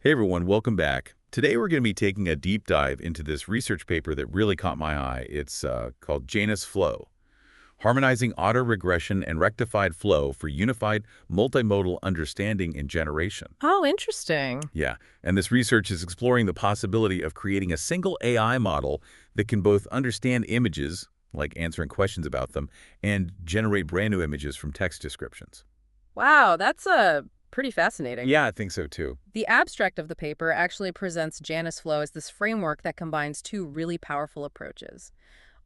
Hey everyone, welcome back. Today we're going to be taking a deep dive into this research paper that really caught my eye. It's called JanusFlow, Harmonizing Autoregression and Rectified Flow for Unified Multimodal Understanding in Generation. Oh, interesting. Yeah, and this research is exploring the possibility of creating a single AI model that can both understand images, like answering questions about them, and generate brand new images from text descriptions. Wow, that's pretty fascinating. Yeah, I think so too. The abstract of the paper actually presents JanusFlow as this framework that combines two really powerful approaches.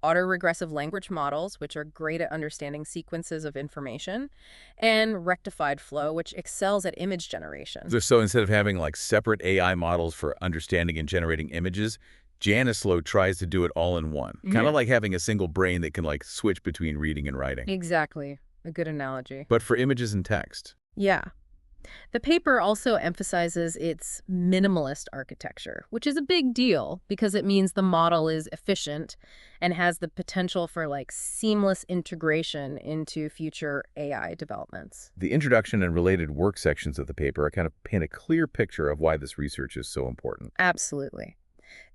Autoregressive language models, which are great at understanding sequences of information, and rectified flow, which excels at image generation. So instead of having like separate AI models for understanding and generating images, JanusFlow tries to do it all in one. Kind of like having a single brain that can like switch between reading and writing. Exactly. A good analogy. But for images and text. Yeah. The paper also emphasizes its minimalist architecture, which is a big deal because it means the model is efficient and has the potential for seamless integration into future AI developments. The introduction and related work sections of the paper kind of paint a clear picture of why this research is so important. Absolutely.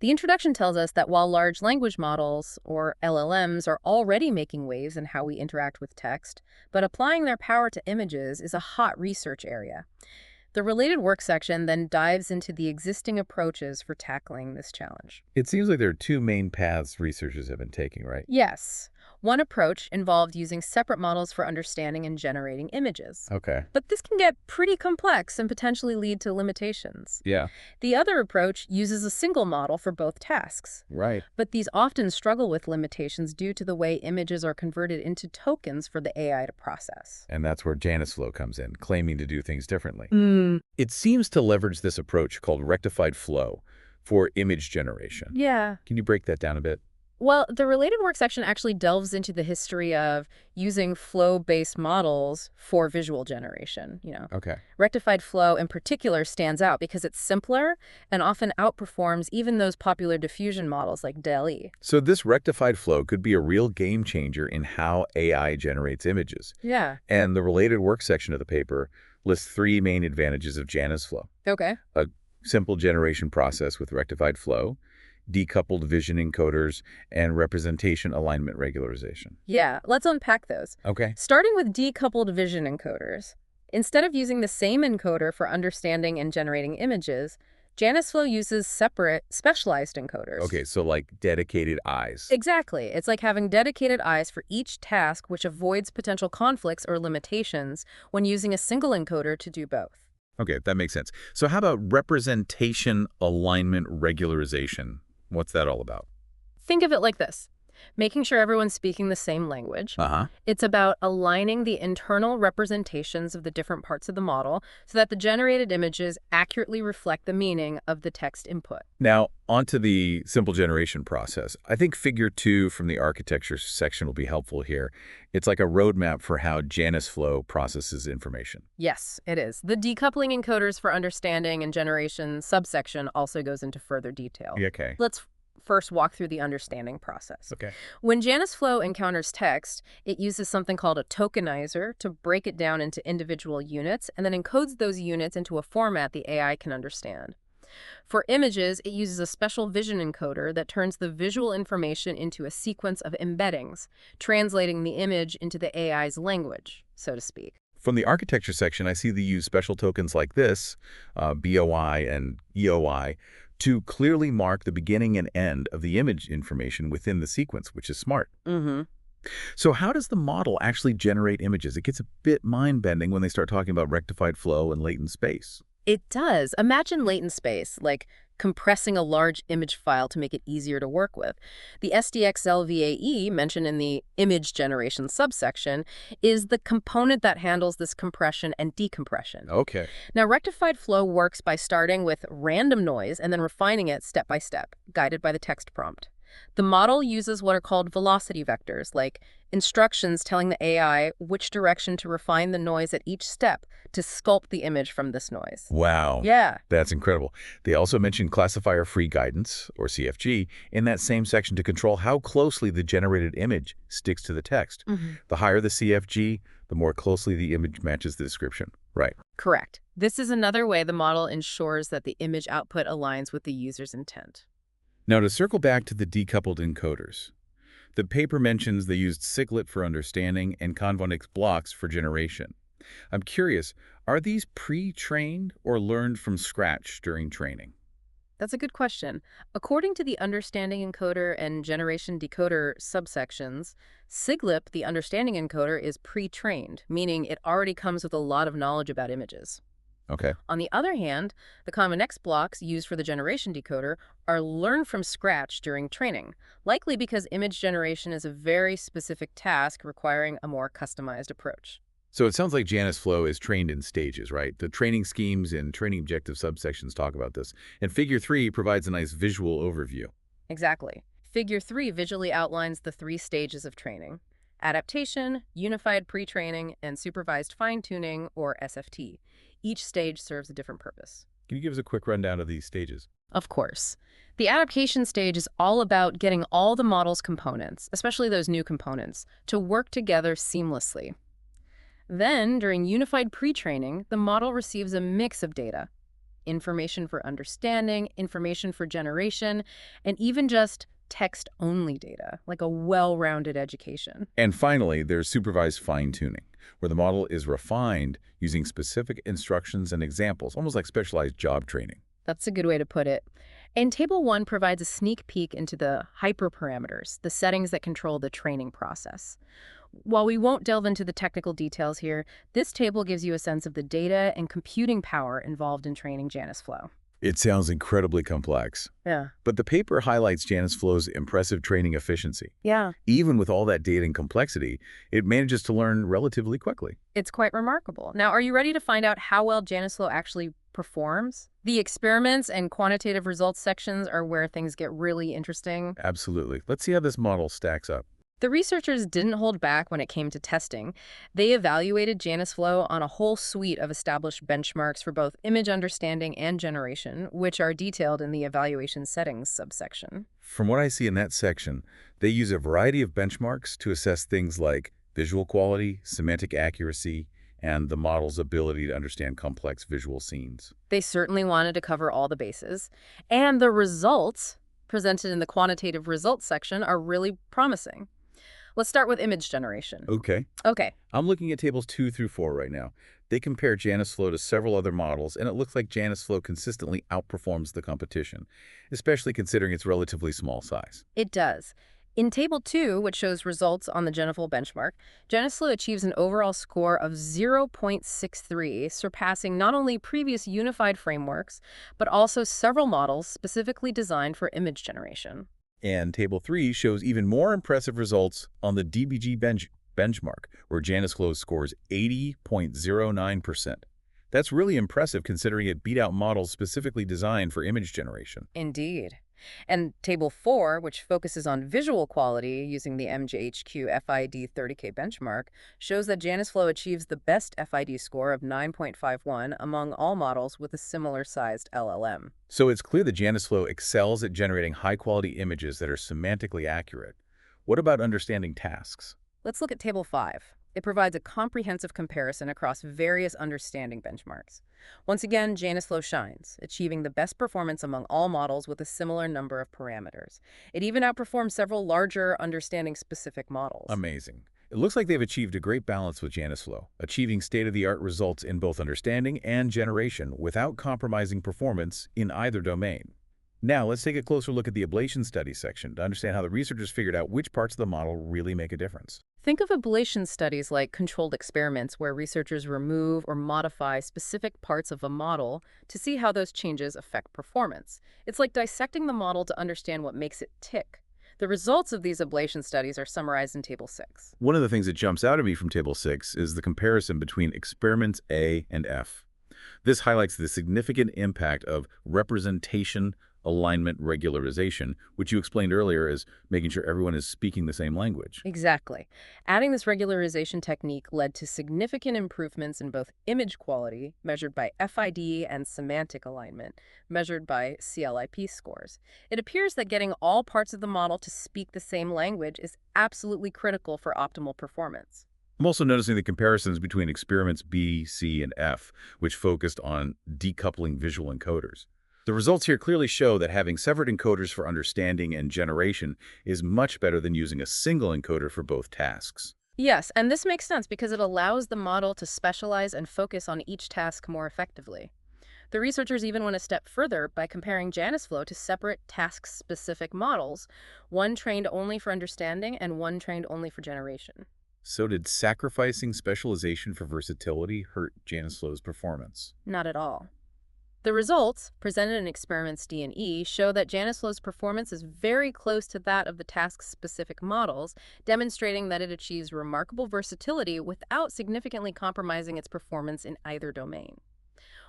The introduction tells us that while large language models, or LLMs, are already making waves in how we interact with text, but applying their power to images is a hot research area. The related work section then dives into the existing approaches for tackling this challenge. It seems like there are two main paths researchers have been taking, right? Yes, one approach involved using separate models for understanding and generating images. Okay. But this can get pretty complex and potentially lead to limitations. Yeah. The other approach uses a single model for both tasks. Right. But these often struggle with limitations due to the way images are converted into tokens for the AI to process. And that's where JanusFlow comes in, claiming to do things differently. Mm. It seems to leverage this approach called Rectified Flow for image generation. Yeah. Can you break that down a bit? Well, the related work section actually delves into the history of using flow-based models for visual generation. Okay. Rectified flow in particular stands out because it's simpler and often outperforms even those popular diffusion models like DALL-E. So this rectified flow could be a real game changer in how AI generates images. Yeah. And the related work section of the paper lists three main advantages of JanusFlow. Okay. A simple generation process with rectified flow, decoupled vision encoders, and representation alignment regularization. Yeah, let's unpack those. Okay. Starting with decoupled vision encoders. Instead of using the same encoder for understanding and generating images, JanusFlow uses separate, specialized encoders. Okay, so like dedicated eyes. Exactly. It's like having dedicated eyes for each task, which avoids potential conflicts or limitations when using a single encoder to do both. Okay, that makes sense. So how about representation alignment regularization? What's that all about? Think of it like this. Making sure everyone's speaking the same language. Uh-huh. It's about aligning the internal representations of the different parts of the model so that the generated images accurately reflect the meaning of the text input. Now, onto the simple generation process. I think figure 2 from the architecture section will be helpful here. It's like a roadmap for how JanusFlow processes information. Yes, it is. The decoupling encoders for understanding and generation subsection also goes into further detail. Okay. Let's first walk through the understanding process. Okay. When JanusFlow encounters text, it uses something called a tokenizer to break it down into individual units and then encodes those units into a format the AI can understand. For images, it uses a special vision encoder that turns the visual information into a sequence of embeddings, translating the image into the AI's language, so to speak. From the architecture section, I see they use special tokens like this, BOI and EOI, to clearly mark the beginning and end of the image information within the sequence, which is smart. Mm-hmm. So how does the model actually generate images? It gets a bit mind-bending when they start talking about rectified flow and latent space. It does. Imagine latent space, like compressing a large image file to make it easier to work with. The SDXLVAE, mentioned in the image generation subsection, is the component that handles this compression and decompression. Okay. Now, rectified flow works by starting with random noise and then refining it step by step, guided by the text prompt. The model uses what are called velocity vectors, like instructions telling the AI which direction to refine the noise at each step to sculpt the image from this noise. Wow. Yeah. That's incredible. They also mentioned classifier-free guidance, or CFG, in that same section to control how closely the generated image sticks to the text. Mm-hmm. The higher the CFG, the more closely the image matches the description. Right. Correct. This is another way the model ensures that the image output aligns with the user's intent. Now, to circle back to the decoupled encoders, the paper mentions they used Siglet for understanding and convolutional blocks for generation. I'm curious, are these pre-trained or learned from scratch during training? That's a good question. According to the understanding encoder and generation decoder subsections, SIGLIP, the understanding encoder, is pre-trained, meaning it already comes with a lot of knowledge about images. Okay. On the other hand, the Common-X blocks used for the generation decoder are learned from scratch during training, likely because image generation is a very specific task requiring a more customized approach. So it sounds like JanusFlow is trained in stages, right? The training schemes and training objective subsections talk about this. And Figure 3 provides a nice visual overview. Exactly. Figure 3 visually outlines the 3 stages of training: adaptation, unified pre-training, and supervised fine-tuning, or SFT. Each stage serves a different purpose. Can you give us a quick rundown of these stages? Of course. The adaptation stage is all about getting all the model's components, especially those new components, to work together seamlessly. Then, during unified pre-training, the model receives a mix of data: information for understanding, information for generation, and even just text-only data, like a well-rounded education. And finally, there's supervised fine-tuning, where the model is refined using specific instructions and examples, almost like specialized job training. That's a good way to put it. And Table 1 provides a sneak peek into the hyperparameters, the settings that control the training process. While we won't delve into the technical details here, this table gives you a sense of the data and computing power involved in training JanusFlow. It sounds incredibly complex. Yeah. But the paper highlights JanusFlow's impressive training efficiency. Yeah. Even with all that data and complexity, it manages to learn relatively quickly. It's quite remarkable. Now, are you ready to find out how well JanusFlow actually performs? The experiments and quantitative results sections are where things get really interesting. Absolutely. Let's see how this model stacks up. The researchers didn't hold back when it came to testing. They evaluated JanusFlow on a whole suite of established benchmarks for both image understanding and generation, which are detailed in the evaluation settings subsection. From what I see in that section, they use a variety of benchmarks to assess things like visual quality, semantic accuracy, and the model's ability to understand complex visual scenes. They certainly wanted to cover all the bases, and the results presented in the quantitative results section are really promising. Let's start with image generation. Okay. Okay, I'm looking at tables 2 through 4 right now. They compare JanusFlow to several other models, and it looks like JanusFlow consistently outperforms the competition, especially considering its relatively small size. it does. In Table 2, which shows results on the GenFlow benchmark, JanusFlow achieves an overall score of 0.63, surpassing not only previous unified frameworks, but also several models specifically designed for image generation. And Table 3 shows even more impressive results on the DBG benchmark, where JanusFlow scores 80.09%. That's really impressive considering it beat out models specifically designed for image generation. Indeed. And Table 4, which focuses on visual quality using the MJHQ FID 30K benchmark, shows that JanusFlow achieves the best FID score of 9.51 among all models with a similar-sized LLM. So it's clear that JanusFlow excels at generating high-quality images that are semantically accurate. What about understanding tasks? Let's look at Table 5. It provides a comprehensive comparison across various understanding benchmarks. Once again, JanusFlow shines, achieving the best performance among all models with a similar number of parameters. It even outperforms several larger understanding-specific models. Amazing. It looks like they've achieved a great balance with JanusFlow, achieving state-of-the-art results in both understanding and generation without compromising performance in either domain. Now, let's take a closer look at the ablation study section to understand how the researchers figured out which parts of the model really make a difference. Think of ablation studies like controlled experiments where researchers remove or modify specific parts of a model to see how those changes affect performance. It's like dissecting the model to understand what makes it tick. The results of these ablation studies are summarized in Table 6. One of the things that jumps out at me from Table 6 is the comparison between experiments A and F. This highlights the significant impact of representation, alignment, regularization, which you explained earlier as making sure everyone is speaking the same language. Exactly. Adding this regularization technique led to significant improvements in both image quality, measured by FID, and semantic alignment, measured by CLIP scores. It appears that getting all parts of the model to speak the same language is absolutely critical for optimal performance. I'm also noticing the comparisons between experiments B, C, and F, which focused on decoupling visual encoders. The results here clearly show that having separate encoders for understanding and generation is much better than using a single encoder for both tasks. Yes, and this makes sense because it allows the model to specialize and focus on each task more effectively. The researchers even went a step further by comparing JanusFlow to separate task-specific models, one trained only for understanding and one trained only for generation. So did sacrificing specialization for versatility hurt JanusFlow's performance? Not at all. The results, presented in experiments D and E, show that JanusFlow's performance is very close to that of the task-specific models, demonstrating that it achieves remarkable versatility without significantly compromising its performance in either domain.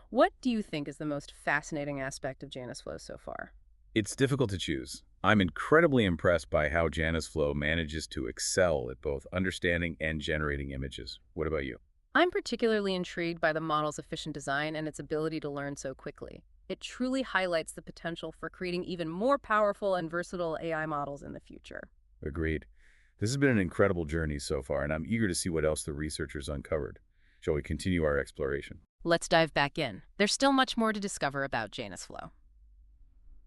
What do you think is the most fascinating aspect of JanusFlow so far? It's difficult to choose. I'm incredibly impressed by how JanusFlow manages to excel at both understanding and generating images. What about you? I'm particularly intrigued by the model's efficient design and its ability to learn so quickly. It truly highlights the potential for creating even more powerful and versatile AI models in the future. Agreed. This has been an incredible journey so far, and I'm eager to see what else the researchers uncovered. Shall we continue our exploration? Let's dive back in. There's still much more to discover about JanusFlow.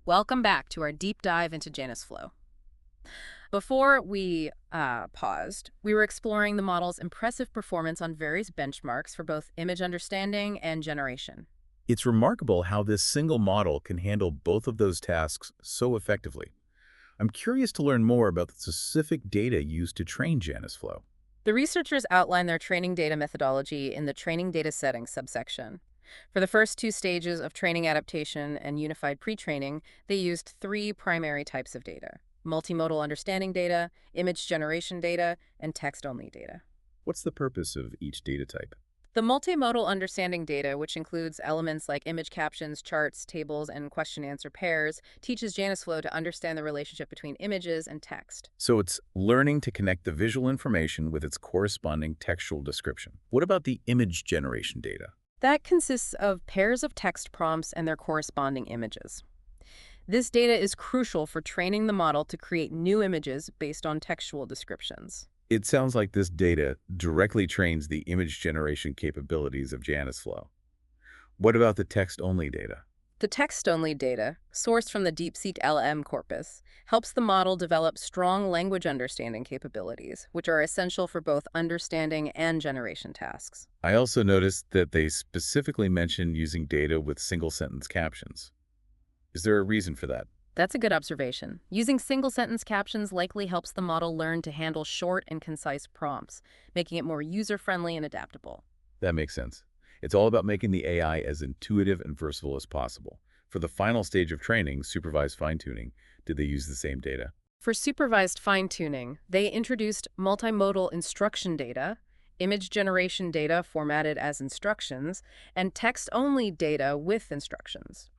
Welcome back to our deep dive into JanusFlow. Before we paused, we were exploring the model's impressive performance on various benchmarks for both image understanding and generation. It's remarkable how this single model can handle both of those tasks so effectively. I'm curious to learn more about the specific data used to train JanusFlow. The researchers outlined their training data methodology in the training data settings subsection. For the first two stages of training adaptation and unified pre-training, they used three primary types of data: multimodal understanding data, image generation data, and text-only data. What's the purpose of each data type? The multimodal understanding data, which includes elements like image captions, charts, tables, and question-answer pairs, teaches JanusFlow to understand the relationship between images and text. So it's learning to connect the visual information with its corresponding textual description. What about the image generation data? That consists of pairs of text prompts and their corresponding images. This data is crucial for training the model to create new images based on textual descriptions. It sounds like this data directly trains the image generation capabilities of JanusFlow. What about the text-only data? The text-only data, sourced from the DeepSeek LM corpus, helps the model develop strong language understanding capabilities, which are essential for both understanding and generation tasks. I also noticed that they specifically mentioned using data with single-sentence captions. Is there a reason for that? That's a good observation. Using single-sentence captions likely helps the model learn to handle short and concise prompts, making it more user-friendly and adaptable. That makes sense. It's all about making the AI as intuitive and versatile as possible. For the final stage of training, supervised fine-tuning, did they use the same data? For supervised fine-tuning, they introduced multimodal instruction data, image generation data formatted as instructions, and text-only data with instructions.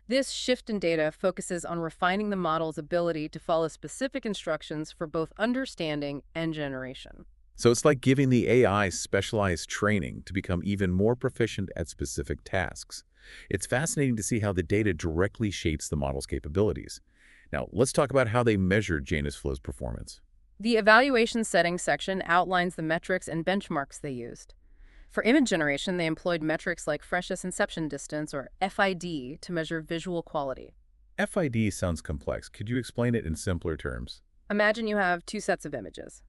This shift in data focuses on refining the model's ability to follow specific instructions for both understanding and generation. So it's like giving the AI specialized training to become even more proficient at specific tasks. It's fascinating to see how the data directly shapes the model's capabilities. Now, let's talk about how they measured JanusFlow's performance. The evaluation settings section outlines the metrics and benchmarks they used. For image generation, they employed metrics like freshest inception distance, or FID, to measure visual quality. FID sounds complex. Could you explain it in simpler terms? Imagine you have two sets of images,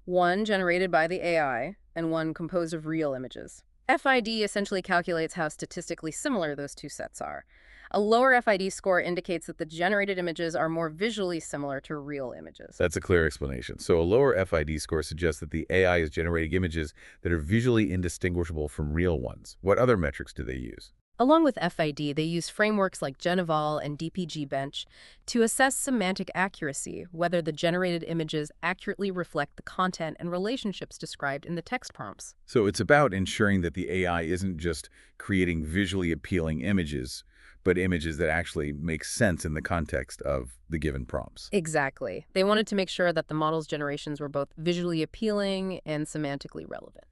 one generated by the AI and one composed of real images. FID essentially calculates how statistically similar those two sets are. A lower FID score indicates that the generated images are more visually similar to real images. That's a clear explanation. So a lower FID score suggests that the AI is generating images that are visually indistinguishable from real ones. What other metrics do they use? Along with FID, they use frameworks like Geneval and DPG Bench to assess semantic accuracy, whether the generated images accurately reflect the content and relationships described in the text prompts. So it's about ensuring that the AI isn't just creating visually appealing images, but images that actually make sense in the context of the given prompts. Exactly. They wanted to make sure that the model's generations were both visually appealing and semantically relevant.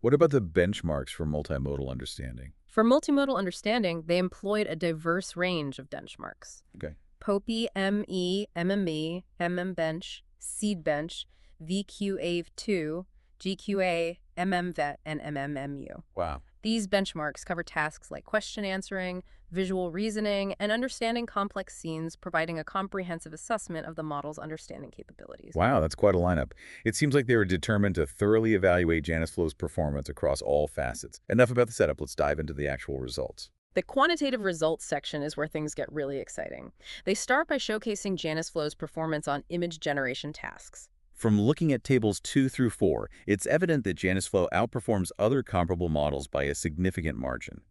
What about the benchmarks for multimodal understanding? For multimodal understanding, they employed a diverse range of benchmarks. Okay. POPI, ME, MME, MMBench, SeedBench, VQAVE2, GQA, MMVET, and MMMU. Wow. These benchmarks cover tasks like question answering, visual reasoning, and understanding complex scenes, providing a comprehensive assessment of the model's understanding capabilities. Wow, that's quite a lineup. It seems like they were determined to thoroughly evaluate JanusFlow's performance across all facets. Enough about the setup, let's dive into the actual results. The quantitative results section is where things get really exciting. They start by showcasing JanusFlow's performance on image generation tasks. From looking at tables 2 through 4, it's evident that JanusFlow outperforms other comparable models by a significant margin.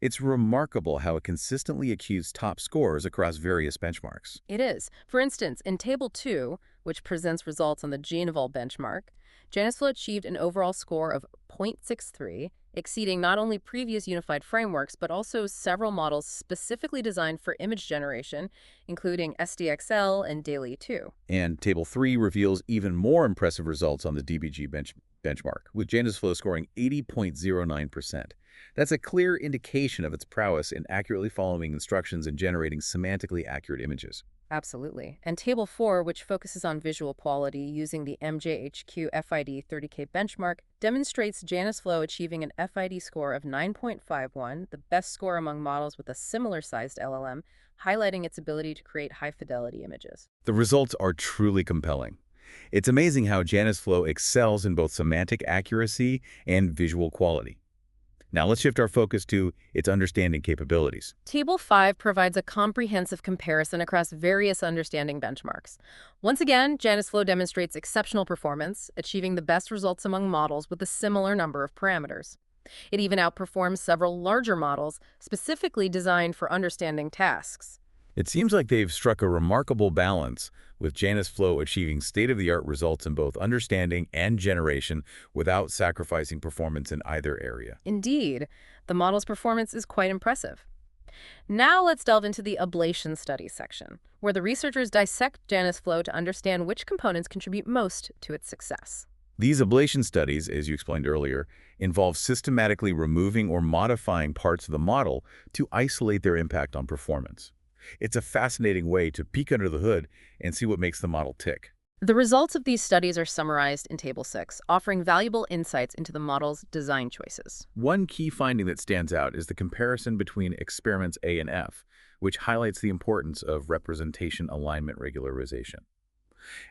It's remarkable how it consistently achieves top scores across various benchmarks. It is. For instance, in Table 2, which presents results on the GeneVol benchmark, JanusFlow achieved an overall score of 0.63, exceeding not only previous unified frameworks, but also several models specifically designed for image generation, including SDXL and DALI 2. And Table 3 reveals even more impressive results on the DBG benchmark, with JanusFlow scoring 80.09%. That's a clear indication of its prowess in accurately following instructions and generating semantically accurate images. Absolutely. And Table 4, which focuses on visual quality using the MJHQ FID 30K benchmark, demonstrates JanusFlow achieving an FID score of 9.51, the best score among models with a similar-sized LLM, highlighting its ability to create high-fidelity images. The results are truly compelling. It's amazing how JanusFlow excels in both semantic accuracy and visual quality. Now let's shift our focus to its understanding capabilities. Table 5 provides a comprehensive comparison across various understanding benchmarks. Once again, JanusFlow demonstrates exceptional performance, achieving the best results among models with a similar number of parameters. It even outperforms several larger models specifically designed for understanding tasks. It seems like they've struck a remarkable balance, with JanusFlow achieving state-of-the-art results in both understanding and generation without sacrificing performance in either area. Indeed, the model's performance is quite impressive. Now let's delve into the ablation study section, where the researchers dissect JanusFlow to understand which components contribute most to its success. These ablation studies, as you explained earlier, involve systematically removing or modifying parts of the model to isolate their impact on performance. It's a fascinating way to peek under the hood and see what makes the model tick. The results of these studies are summarized in Table 6, offering valuable insights into the model's design choices. One key finding that stands out is the comparison between experiments A and F, which highlights the importance of representation alignment regularization.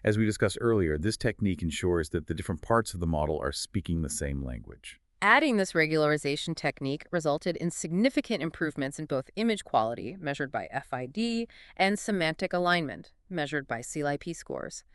As we discussed earlier, this technique ensures that the different parts of the model are speaking the same language. Adding this regularization technique resulted in significant improvements in both image quality, measured by FID, and semantic alignment, measured by CLIP scores.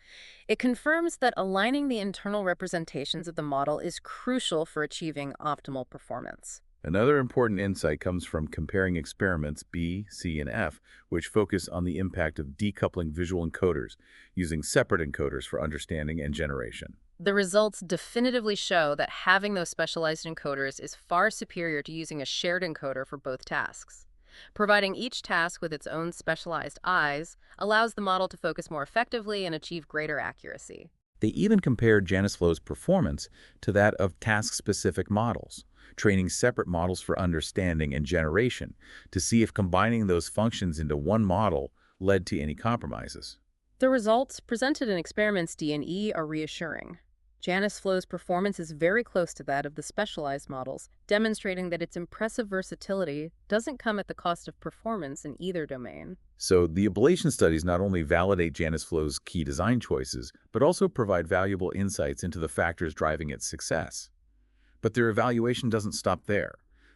It confirms that aligning the internal representations of the model is crucial for achieving optimal performance. Another important insight comes from comparing experiments B, C, and F, which focus on the impact of decoupling visual encoders, using separate encoders for understanding and generation. The results definitively show that having those specialized encoders is far superior to using a shared encoder for both tasks. Providing each task with its own specialized eyes allows the model to focus more effectively and achieve greater accuracy. They even compared JanusFlow's performance to that of task-specific models, training separate models for understanding and generation to see if combining those functions into one model led to any compromises. The results presented in experiments D and E are reassuring. JanusFlow's performance is very close to that of the specialized models, demonstrating that its impressive versatility doesn't come at the cost of performance in either domain. So the ablation studies not only validate JanusFlow's key design choices, but also provide valuable insights into the factors driving its success. But their evaluation doesn't stop there.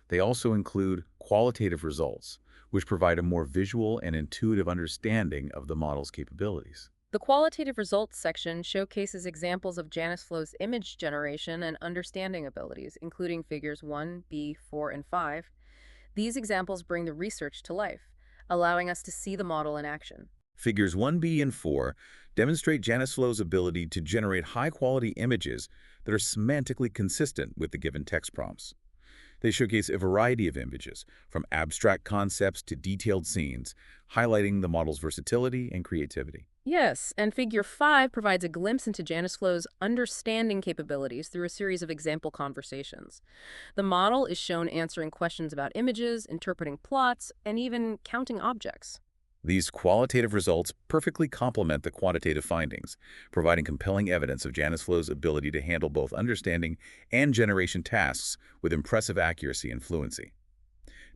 They also include qualitative results, which provide a more visual and intuitive understanding of the model's capabilities. The qualitative results section showcases examples of JanusFlow's image generation and understanding abilities, including figures 1, B, 4, and 5. These examples bring the research to life, allowing us to see the model in action. Figures 1b and 4 demonstrate JanusFlow's ability to generate high-quality images that are semantically consistent with the given text prompts. They showcase a variety of images, from abstract concepts to detailed scenes, highlighting the model's versatility and creativity. Yes, and Figure 5 provides a glimpse into JanusFlow's understanding capabilities through a series of example conversations. The model is shown answering questions about images, interpreting plots, and even counting objects. These qualitative results perfectly complement the quantitative findings, providing compelling evidence of JanusFlow's ability to handle both understanding and generation tasks with impressive accuracy and fluency.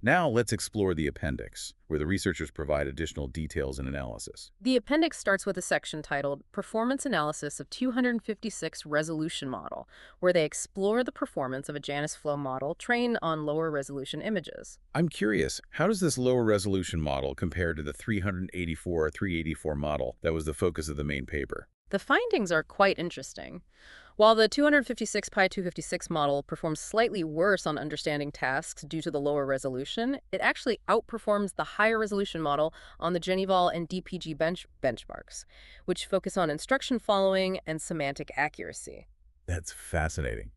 Now let's explore the appendix, where the researchers provide additional details and analysis. The appendix starts with a section titled Performance Analysis of 256 Resolution Model, where they explore the performance of a JanusFlow model trained on lower resolution images. I'm curious, how does this lower resolution model compare to the 384 or 384 model that was the focus of the main paper? The findings are quite interesting. While the 256 pi 256 model performs slightly worse on understanding tasks due to the lower resolution, it actually outperforms the higher resolution model on the Geneval and DPG benchmarks, which focus on instruction following and semantic accuracy. That's fascinating.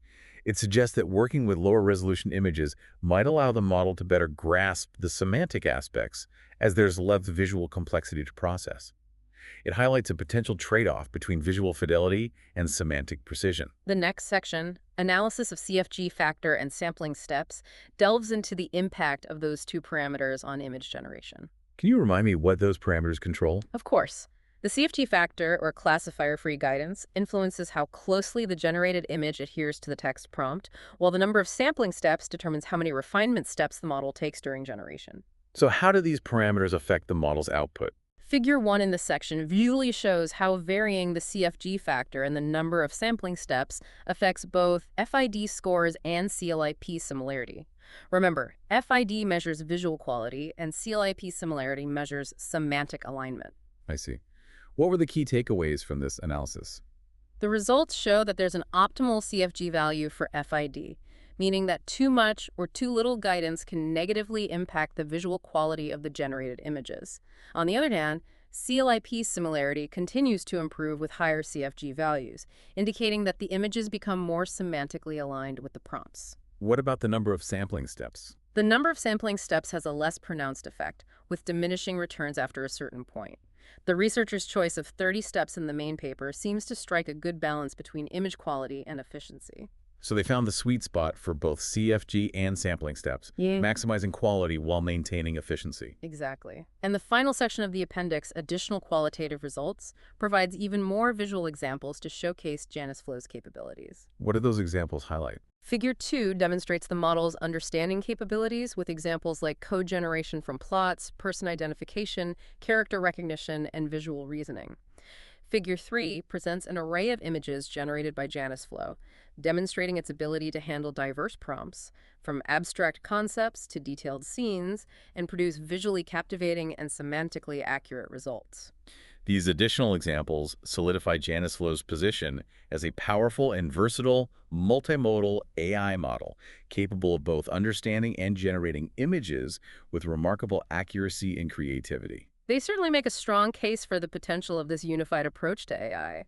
It suggests that working with lower resolution images might allow the model to better grasp the semantic aspects as there's less visual complexity to process. It highlights a potential trade-off between visual fidelity and semantic precision. The next section, Analysis of CFG factor and sampling steps, delves into the impact of those two parameters on image generation. Can you remind me what those parameters control? Of course, the CFG factor, or classifier-free guidance, influences how closely the generated image adheres to the text prompt, while the number of sampling steps determines how many refinement steps the model takes during generation. So how do these parameters affect the model's output? Figure 1 in this section visually shows how varying the CFG factor and the number of sampling steps affects both FID scores and CLIP similarity. Remember, FID measures visual quality and CLIP similarity measures semantic alignment. I see. What were the key takeaways from this analysis? The results show that there's an optimal CFG value for FID, meaning that too much or too little guidance can negatively impact the visual quality of the generated images. On the other hand, CLIP similarity continues to improve with higher CFG values, indicating that the images become more semantically aligned with the prompts. What about the number of sampling steps? The number of sampling steps has a less pronounced effect, with diminishing returns after a certain point. The researchers' choice of 30 steps in the main paper seems to strike a good balance between image quality and efficiency. So they found the sweet spot for both CFG and sampling steps, maximizing quality while maintaining efficiency. Exactly. And the final section of the appendix, Additional Qualitative Results, provides even more visual examples to showcase JanusFlow's capabilities. What do those examples highlight? Figure 2 demonstrates the model's understanding capabilities with examples like code generation from plots, person identification, character recognition, and visual reasoning. Figure 3 presents an array of images generated by JanusFlow, demonstrating its ability to handle diverse prompts, from abstract concepts to detailed scenes, and produce visually captivating and semantically accurate results. These additional examples solidify JanusFlow's position as a powerful and versatile multimodal AI model, capable of both understanding and generating images with remarkable accuracy and creativity. They certainly make a strong case for the potential of this unified approach to AI.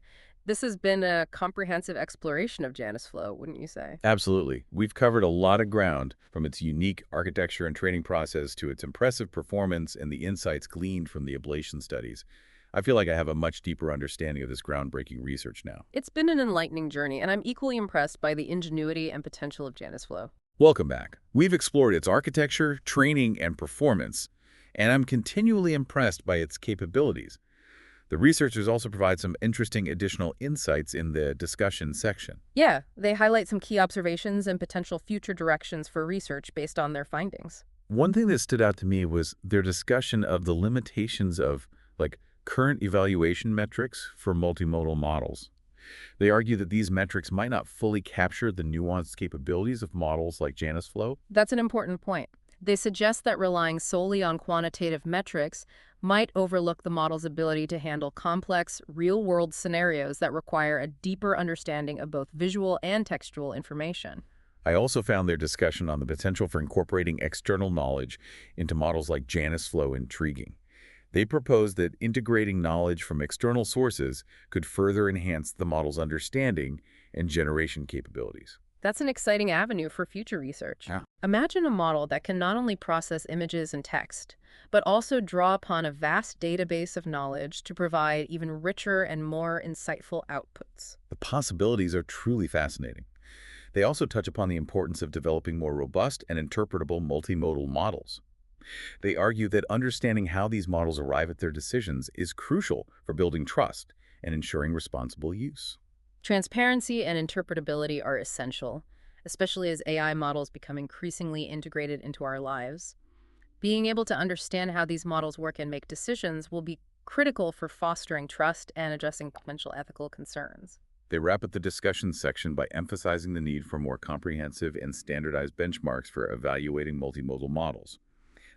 This has been a comprehensive exploration of JanusFlow, wouldn't you say? Absolutely. We've covered a lot of ground, from its unique architecture and training process to its impressive performance and the insights gleaned from the ablation studies. I feel like I have a much deeper understanding of this groundbreaking research now. It's been an enlightening journey, and I'm equally impressed by the ingenuity and potential of JanusFlow. Welcome back. We've explored its architecture, training, and performance, and I'm continually impressed by its capabilities. The researchers also provide some interesting additional insights in the discussion section. Yeah, they highlight some key observations and potential future directions for research based on their findings. One thing that stood out to me was their discussion of the limitations of, current evaluation metrics for multimodal models. They argue that these metrics might not fully capture the nuanced capabilities of models like JanusFlow. That's an important point. They suggest that relying solely on quantitative metrics might overlook the model's ability to handle complex, real-world scenarios that require a deeper understanding of both visual and textual information. I also found their discussion on the potential for incorporating external knowledge into models like JanusFlow intriguing. They proposed that integrating knowledge from external sources could further enhance the model's understanding and generation capabilities. That's an exciting avenue for future research. Yeah. Imagine a model that can not only process images and text, but also draw upon a vast database of knowledge to provide even richer and more insightful outputs. The possibilities are truly fascinating. They also touch upon the importance of developing more robust and interpretable multimodal models. They argue that understanding how these models arrive at their decisions is crucial for building trust and ensuring responsible use. Transparency and interpretability are essential, especially as AI models become increasingly integrated into our lives. Being able to understand how these models work and make decisions will be critical for fostering trust and addressing potential ethical concerns. They wrap up the discussion section by emphasizing the need for more comprehensive and standardized benchmarks for evaluating multimodal models.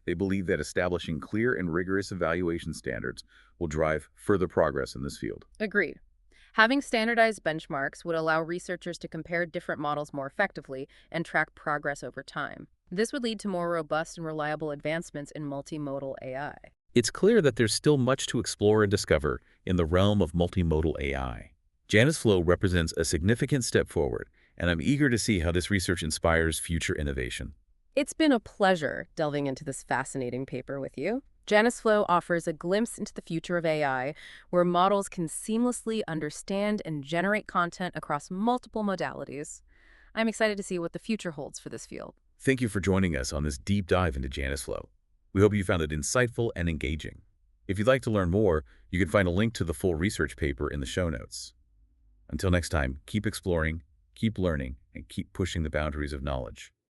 They believe that establishing clear and rigorous evaluation standards will drive further progress in this field. Agreed. Having standardized benchmarks would allow researchers to compare different models more effectively and track progress over time. This would lead to more robust and reliable advancements in multimodal AI. It's clear that there's still much to explore and discover in the realm of multimodal AI. JanusFlow represents a significant step forward, and I'm eager to see how this research inspires future innovation. It's been a pleasure delving into this fascinating paper with you. JanusFlow offers a glimpse into the future of AI, where models can seamlessly understand and generate content across multiple modalities. I'm excited to see what the future holds for this field. Thank you for joining us on this deep dive into JanusFlow. We hope you found it insightful and engaging. If you'd like to learn more, you can find a link to the full research paper in the show notes. Until next time, keep exploring, keep learning, and keep pushing the boundaries of knowledge.